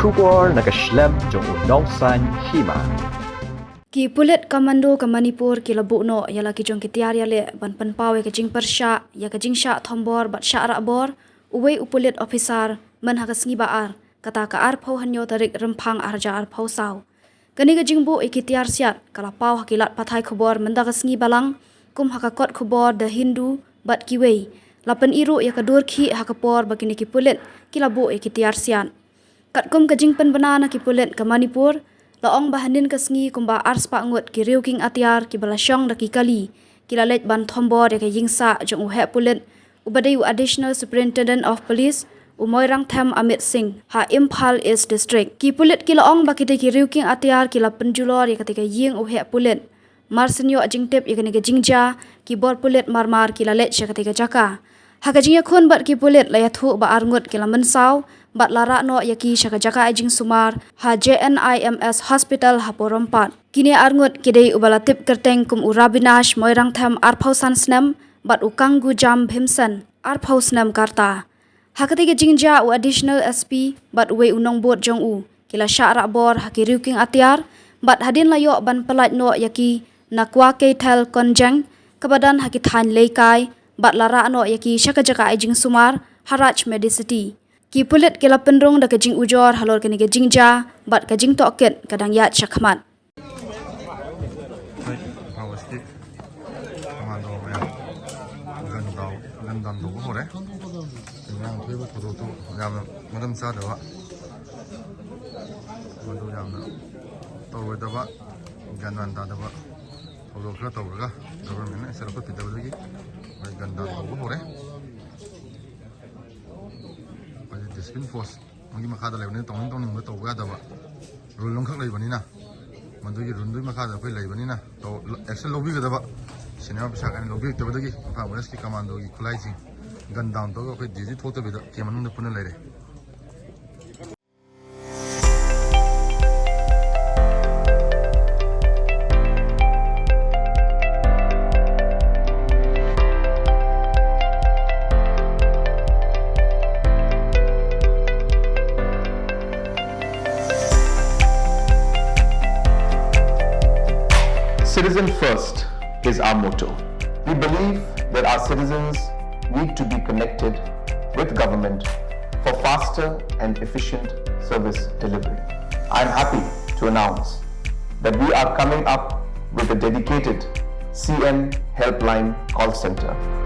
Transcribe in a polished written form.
Rahbor nakaslem jong unongsan Hima. Ki Pulit Komando ke Manipur ki labukno ialah ki jong ki Tiar ya le ban penpawe ke jing Shah ya ke jing Shah Thombor bat Shah Rahbor uwe upulit officer men ha kesngi baar kata ka ar phau hanyo tarik rempang arja ar phau sau kani ke jing bu ki Tiar Siat kala pau hakilat pathai khobor menda kesngi balang kum hakakot khobor the Hindu bat ki wei lapen iru ya ke dur khi hakapor bakini ki Pulit ki labu ki Tiar Siat kat kum ke jing pen banana ki Pulit ke Manipur laong bahanin kesngi kumba ars pa ngut ki riu king atiar ki balasyong da ki kali ki lalet ban Thombor ya ke yingsa jong uhe Pulit ubadai additional superintendent of police umoirang them Amit Singh ha Imphal East district ki Pulit ki laong bakite ki riu king atiar ki la penjulor ya ketika ying uhe Pulit marsenyo jingtep ya ke jingja ki bor Pulit marmar ki lalet ya ketika jaka ha ka jingya khun bat ki Pulit la ya thu ba arngut ki la mensau bat lara no yaki shaka jaka ajing sumar ha JNIMS hospital ha porompat kini arngut kidei ubalatip kerteng kum urabinash moirang tham arphausan snem bat ukanggu jam bhimsan arphausnem karta ha ketiga jingja u additional SP bat we unong bot jong u kila Shah Rahbor ha ki riuking atiar bat hadin layo ban pelat no yaki nakwa ke tel konjang kebadan ha ki than leikai bat lara no yaki shaka jaka ajing sumar haraj medicity ki Pulit kila pendrong da kajing ujor halor kini kajing ja bat kajing toket kadang yat syakmat. Discipline force magi makada leibani tong ning to ga da ba rule long khak leibani na mandu gi rundui makada phai leibani na to action lobby ga da ba senior bisa kan lobby to ba gi fa west ki commando gi khulai sing gun down to ga phai diji thota bi da ke manung da puna leire Citizen first is our motto. We believe that our citizens need to be connected with government for faster and efficient service delivery. I am happy to announce that we are coming up with a dedicated CM helpline call center